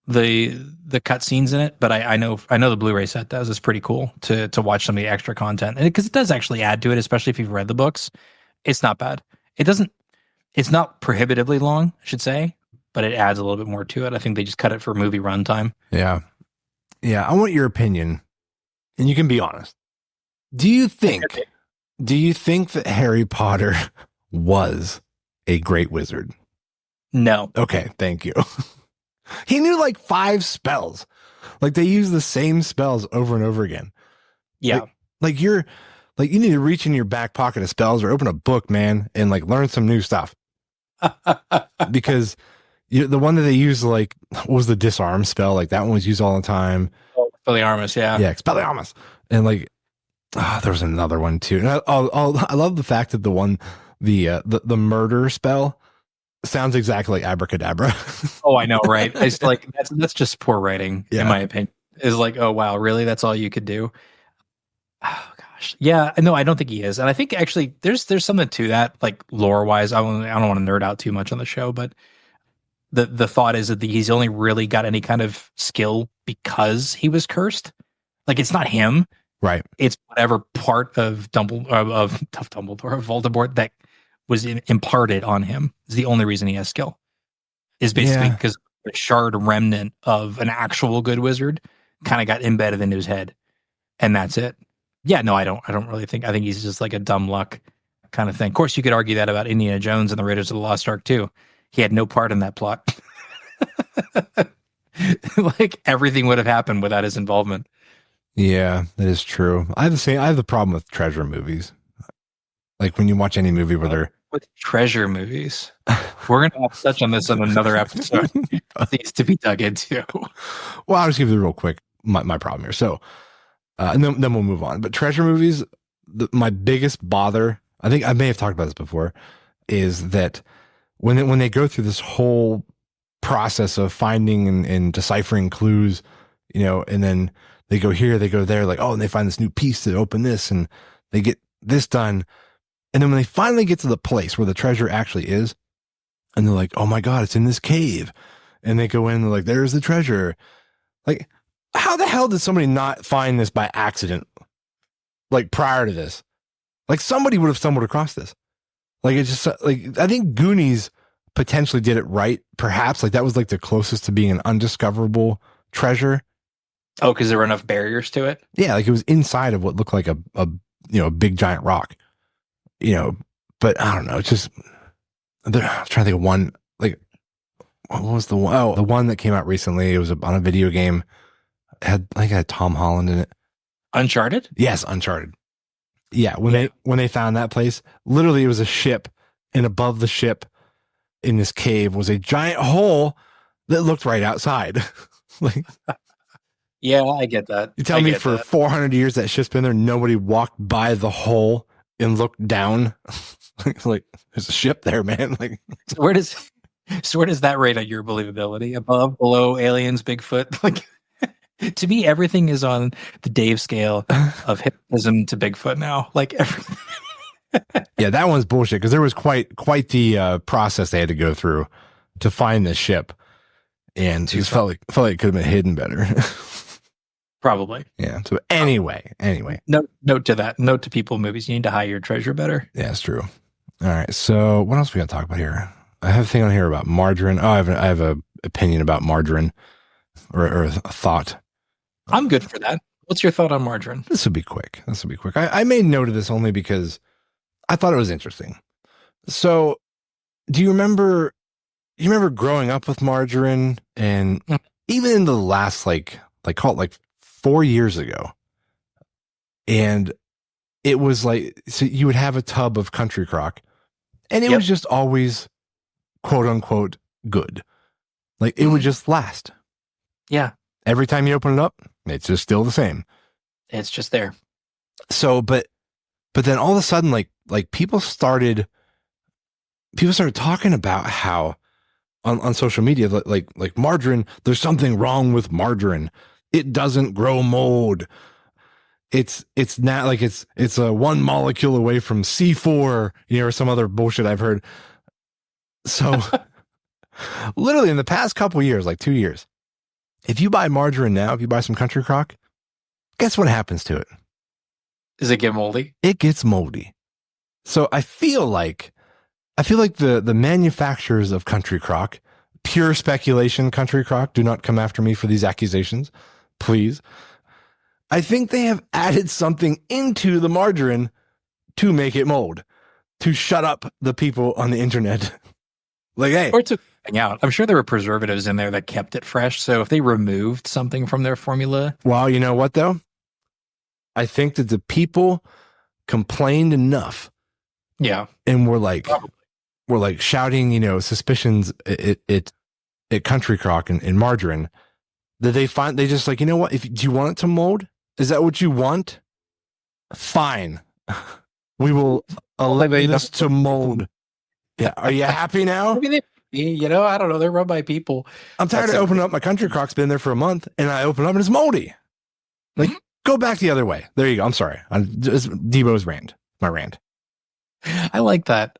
the cut scenes in it, but I know the Blu-ray set does. It's pretty cool to watch some of the extra content, and because it does actually add to it, especially if you've read the books. It's not bad. It's not prohibitively long, I should say, but it adds a little bit more to it. I think they just cut it for movie runtime. Yeah. I want your opinion, and you can be honest. Do you think that Harry Potter was a great wizard? No. Okay, thank you. He knew like 5 spells. Like, they use the same spells over and over again. Yeah. Like you need to reach in your back pocket of spells or open a book, man, and like learn some new stuff. Because the one that they use, like, what was the disarm spell? Like, that one was used all the time. Oh, Expelliarmus, yeah. Yeah, Expelliarmus. And like, there was another one too. And I love the fact that the murder spell sounds exactly like abracadabra. Oh, I know, right? It's like that's just poor writing, in my opinion. Is like, oh wow, really? That's all you could do? Oh gosh, yeah. No, I don't think he is, and I think actually there's something to that, like lore wise. I don't want to nerd out too much on the show, but the thought is that he's only really got any kind of skill because he was cursed. Like, it's not him. Right. It's whatever part of Dumbledore of Voldemort that was imparted on him is the only reason he has skill. Is basically because the shard remnant of an actual good wizard kind of got embedded into his head, and that's it. Yeah, no, I don't really think. I think he's just like a dumb luck kind of thing. Of course, you could argue that about Indiana Jones and the Raiders of the Lost Ark too. He had no part in that plot. Like, everything would have happened without his involvement. Yeah, that is true. I have the problem with treasure movies. Like, when you watch any movie where they're with treasure movies, we're gonna have to touch on this in another episode. Needs to be dug into. Well, I'll just give you real quick my problem here. So, and then we'll move on. But treasure movies, my biggest bother, I think I may have talked about this before, is that when they go through this whole process of finding and deciphering clues, and then they go here, they go there, like, oh, and they find this new piece to open this, and they get this done. And then when they finally get to the place where the treasure actually is, and they're like, oh my God, it's in this cave. And they go in and they're like, there's the treasure. Like, how the hell did somebody not find this by accident? Like, prior to this? Like, somebody would have stumbled across this. Like, it's just like, I think Goonies potentially did it right. Perhaps, like, that was like the closest to being an undiscoverable treasure. Oh, because there were enough barriers to it? Yeah, like, it was inside of what looked like a big giant rock. But I don't know. It's just, I'm trying to think of one, like, what was the one? Oh, the one that came out recently. It was on a video game. It had Tom Holland in it. Uncharted? Yes, Uncharted. Yeah, when they found that place, literally it was a ship, and above the ship in this cave was a giant hole that looked right outside. Like, yeah, I get that. You tell me for 400 years that ship's been there, nobody walked by the hole and looked down. Like, there's a ship there, man. Like, so where does that rate on your believability? Above, below, aliens, Bigfoot? Like, to me, everything is on the Dave scale of hypnotism to Bigfoot now. Like, everything. Yeah, that one's bullshit, because there was quite the process they had to go through to find this ship, and it felt like it could have been hidden better. Probably. Yeah. So anyway. Note to that. Note to people movies. You need to hide your treasure better. Yeah, it's true. All right. So what else we got to talk about here? I have a thing on here about margarine. Oh, I have a opinion about margarine, or a thought. I'm good for that. What's your thought on margarine? This will be quick. I made note of this only because I thought it was interesting. So, do you remember you remember growing up with margarine, and even in the last call it like 4 years ago, and it was like, so you would have a tub of Country Crock, and it was just always quote unquote good. Like it would just last. Yeah. Every time you open it up, it's just still the same. It's just there. So, but then all of a sudden, like people started talking about how on social media, like margarine, there's something wrong with margarine. It doesn't grow mold. It's not like it's a one molecule away from C4, or some other bullshit I've heard. So literally in the past couple years, like 2 years, if you buy margarine now, if you buy some Country Crock, guess what happens to it? Does it get moldy? It gets moldy. So I feel like the manufacturers of Country Crock, pure speculation, Country Crock, do not come after me for these accusations, please. I think they have added something into the margarine to make it mold, to shut up the people on the internet. Like, hey. Or to hang out. I'm sure there were preservatives in there that kept it fresh. So if they removed something from their formula. Well, you know what, though? I think that the people complained enough. Yeah. And we're like shouting, suspicions at Country Crock and margarine, that they just like, you know what? Do you want it to mold? Is that what you want? Fine. We will allow this to mold. Yeah. Are you happy now? I mean, I don't know. They're run by people. I'm tired of opening up my Country Crock's been there for a month, and I open up and it's moldy. Like, go back the other way. There you go. I'm sorry. Debo's rant. My rant. I like that.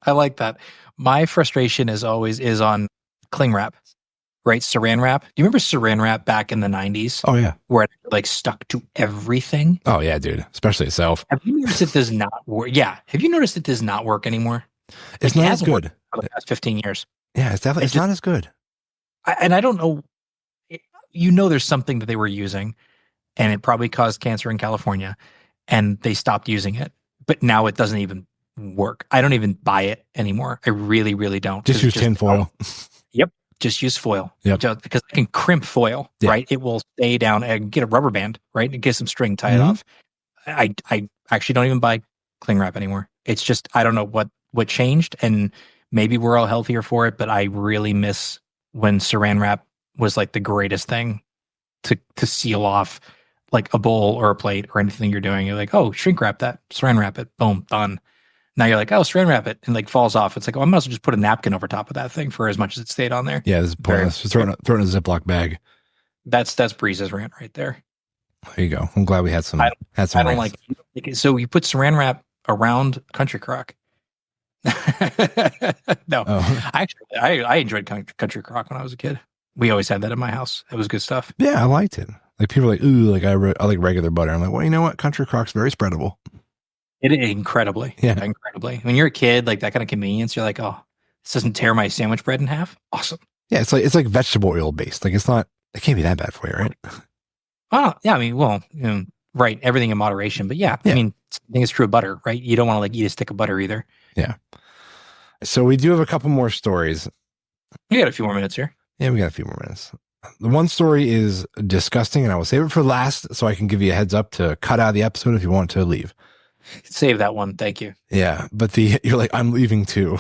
My frustration is on cling wrap, right? Saran wrap. Do you remember Saran wrap back in the 90s? Oh, yeah. Where it like stuck to everything? Oh, yeah, dude. Especially itself. Have you noticed it does not work? Yeah. Have you noticed it does not work anymore? It's not as good. For the past 15 years. Yeah, it's definitely, it's not as good. And I don't know. There's something that they were using, and it probably caused cancer in California, and they stopped using it. But now it doesn't even work. I don't even buy it anymore. I really, really don't. Just use tin foil. Yep. Just use foil. Yep. Just because I can crimp foil, right? It will stay down and get a rubber band, right? And get some string, tie it off. I actually don't even buy cling wrap anymore. It's just, I don't know what changed, and maybe we're all healthier for it, but I really miss when saran wrap was like the greatest thing to seal off like a bowl or a plate or anything you're doing. You're like, oh, shrink wrap that, saran wrap it, boom, done. Now you're like, oh, saran wrap it, and like falls off. It's like, oh, I might as well just put a napkin over top of that thing for as much as it stayed on there. Yeah, this is pointless. Just throw it in a Ziploc bag. That's Breeze's rant right there. There you go. I'm glad we had some. I don't like it. So you put saran wrap around Country Crock. No, I enjoyed Country Crock when I was a kid. We always had that in my house. It was good stuff. Yeah, I liked it. Like people are like, ooh, like I like regular butter. I'm like, well, you know what? Country Crock's very spreadable. It incredibly. Yeah. Incredibly. When you're a kid, like that kind of convenience, you're like, oh, this doesn't tear my sandwich bread in half. Awesome. Yeah, it's like vegetable oil based. Like it can't be that bad for you, right? Oh, yeah. I mean, right. Everything in moderation. But yeah, I mean, I think it's true of butter, right? You don't want to like eat a stick of butter either. Yeah. So we do have a couple more stories. We got a few more minutes here. Yeah, we got a few more minutes. The one story is disgusting, and I will save it for last so I can give you a heads up to cut out of the episode if you want to leave. Save that one. Thank you. Yeah, but you're like, I'm leaving too.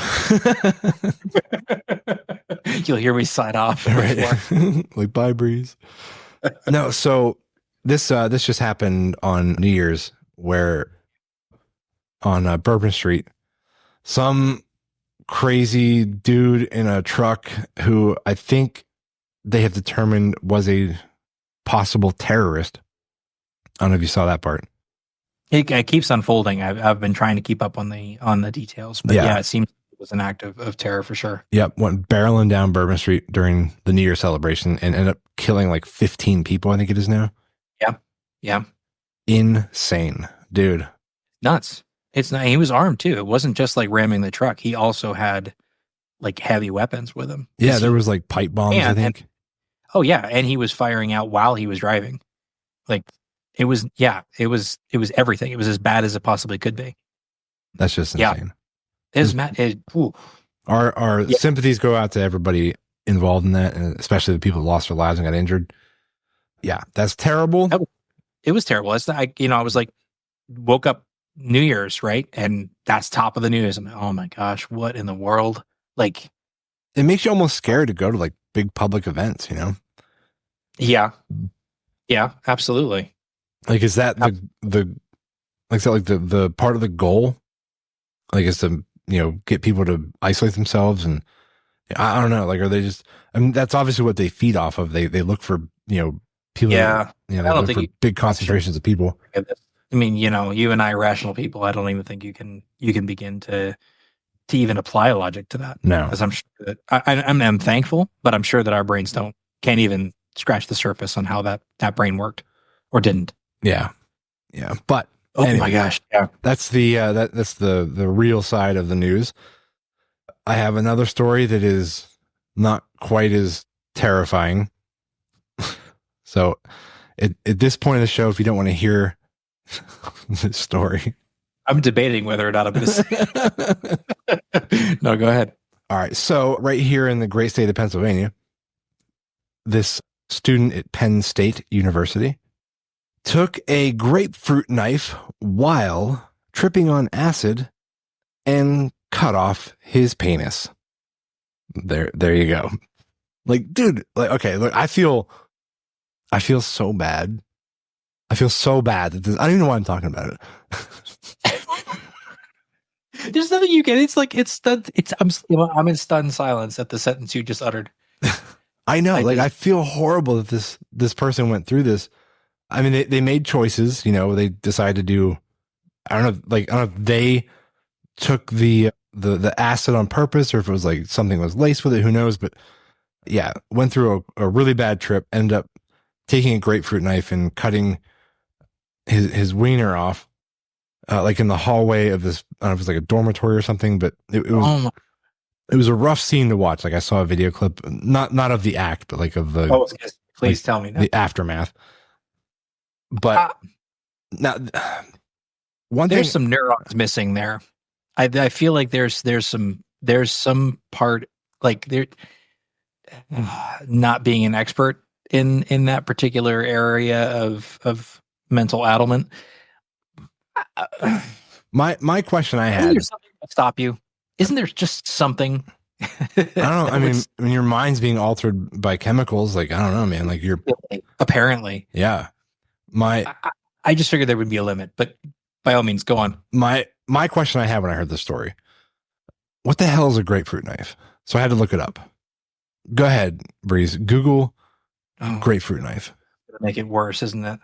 You'll hear me sign off. Right. Like, bye, Breeze. No, so this just happened on New Year's, where on Bourbon Street, some crazy dude in a truck who I think they have determined was a possible terrorist. I don't know if you saw that part. It keeps unfolding. I've been trying to keep up on the details, but yeah, it seems it was an act of terror for sure. Yep, went barreling down Bourbon Street during the New Year celebration and ended up killing like 15 people. I think it is now. Yeah. Insane, dude. Nuts. It's not. He was armed too. It wasn't just like ramming the truck. He also had like heavy weapons with him. Yeah, there was like pipe bombs. I think. And he was firing out while he was driving. Like. It was everything. It was as bad as it possibly could be. That's just insane. Our sympathies go out to everybody involved in that, and especially the people who lost their lives and got injured. Yeah, that's terrible. It was terrible. I was like, woke up New Year's, right? And that's top of the news. I'm like, oh my gosh, what in the world? Like, it makes you almost scared to go to like big public events, you know? Yeah, absolutely. Like, is that the part of the goal? Like, is to, get people to isolate themselves, and I don't know. Like, are they just? I mean, that's obviously what they feed off of. They look for people. Yeah, they look for big concentrations of people. I mean, you and I, rational people. I don't even think you can begin to even apply logic to that. No, because I'm sure that I'm thankful, but I'm sure that our brains can't even scratch the surface on how that brain worked or didn't. Yeah. But anyway, my gosh, yeah, that's the real side of the news. I have another story that is not quite as terrifying. So, at this point of the show, if you don't want to hear this story, I'm debating whether or not I'm going to say it. No, go ahead. All right. So, right here in the great state of Pennsylvania, this student at Penn State University took a grapefruit knife while tripping on acid and cut off his penis. There you go. Like, dude, like, okay, look, I feel so bad. I feel so bad that I don't even know why I'm talking about it. There's nothing you can. It's like I'm in stunned silence at the sentence you just uttered. I know. I feel horrible that this person went through this. I mean, they made choices. They decided to do. I don't know if they took the acid on purpose, or if it was like something was laced with it. Who knows? But yeah, went through a really bad trip. Ended up taking a grapefruit knife and cutting his wiener off, like in the hallway of this. I don't know if it was like a dormitory or something, but it was. It was a rough scene to watch. Like, I saw a video clip, not of the act, but like of the. Oh, please tell me now. The aftermath. But now, there's some neurons missing there. I feel like there's some part, like there, not being an expert in that particular area of mental ailment. My question I had. There's something to stop you. Isn't there just something? I don't know. I mean, when your mind's being altered by chemicals, like, I don't know, man. Like, you're apparently. Yeah. I just figured there would be a limit, but by all means, go on. My question I had when I heard this story: what the hell is a grapefruit knife? So I had to look it up. Go ahead, Breeze. Google grapefruit knife. It'll make it worse, isn't it?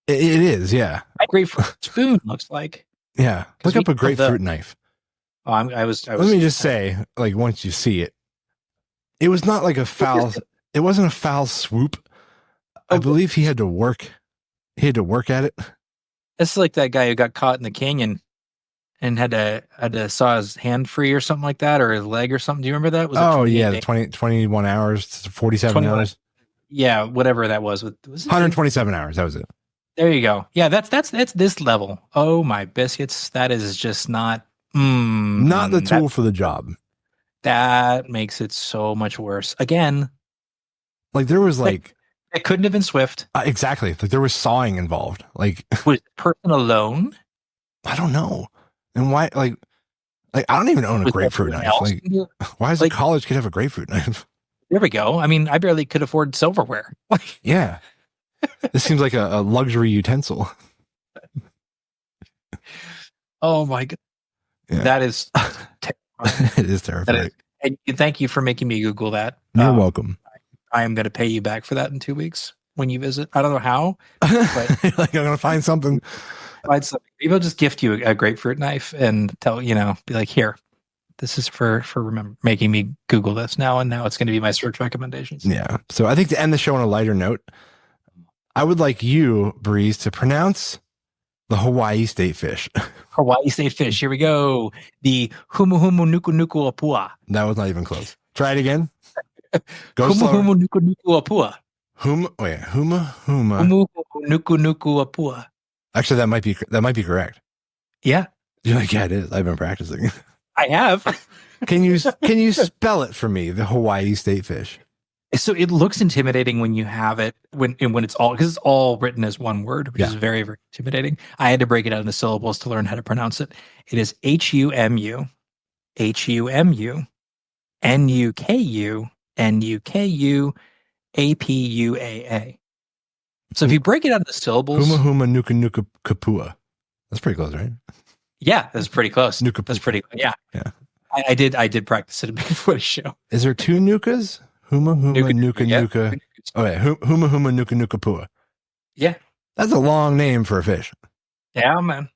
It is, yeah. A grapefruit spoon looks like. Yeah. Look up a grapefruit knife. Oh, I was. Let me just say, like, once you see it, it was not like a foul. It wasn't a foul swoop. I believe he had to work. He had to work at it. It's like that guy who got caught in the canyon and had to saw his hand free or something like that, or his leg or something. Do you remember that? Was it 21 hours, 47 hours. Yeah, whatever that was. Was 127 hours. That was it. There you go. Yeah, that's this level. Oh my biscuits. That is just not. Not the tool for the job. That makes it so much worse. Again, like there was like it couldn't have been swift. Exactly. Like there was sawing involved. Like was the person alone? I don't know. And why? Like I don't even own a grapefruit knife. Like why does a college kid have a grapefruit knife? There we go. I mean, I barely could afford silverware. Yeah, this seems like a luxury utensil. Oh my god. Yeah. That is terrifying. It is terrifying. And thank you for making me Google that. You're welcome. I am going to pay you back for that in 2 weeks when you visit. I don't know how, but like I'm going to find something. Maybe I'll just gift you a grapefruit knife and be like, here, this is for making me Google this now. And now it's going to be my search recommendations. Yeah. So I think to end the show on a lighter note, I would like you, Breeze, to pronounce the Hawaii state fish. Hawaii state fish. Here we go. The humu humu nuku nuku apua. That was not even close. Try it again. Go humu slower. Humu nuku nuku apua. Huma Humu nuku nuku apua. Actually, that might be correct. Yeah. You're like, yeah, it is. I've been practicing. I have. Can you spell it for me? The Hawaii state fish. So it looks intimidating when you have it when it's all because it's all written as one word, which is very, very intimidating. I had to break it out into syllables to learn how to pronounce it. It is HUMU, HUMU, NUKU, NUKU, APUAA. So if you break it out into syllables, Huma huma nuka nuka kapua. That's pretty close, right? Yeah, that's pretty close. Nuka That's pretty. Yeah. Yeah. I did practice it a Bigfoot show. Is there two nukas? Huma huma nuka yeah. nuka. Oh yeah, huma huma nuka nuka pua. Yeah. That's a long name for a fish. Yeah, man.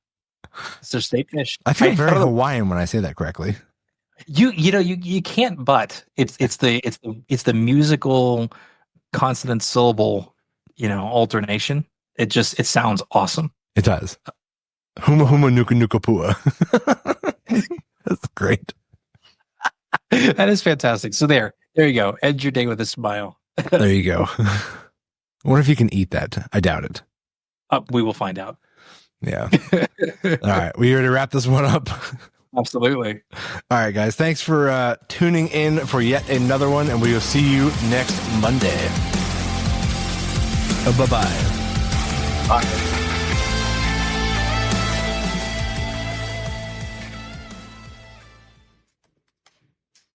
It's their state fish. I feel very Hawaiian when I say that correctly. You can't, but it's the musical consonant syllable, alternation. It sounds awesome. It does. Huma huma nuka nuka pua. That's great. That is fantastic. So there you go. End your day with a smile. There you go. I wonder if you can eat that. I doubt it. We will find out. Yeah. All right. We here to wrap this one up. Absolutely. All right, guys. Thanks for tuning in for yet another one, and we will see you next Monday. Bye-bye. Bye.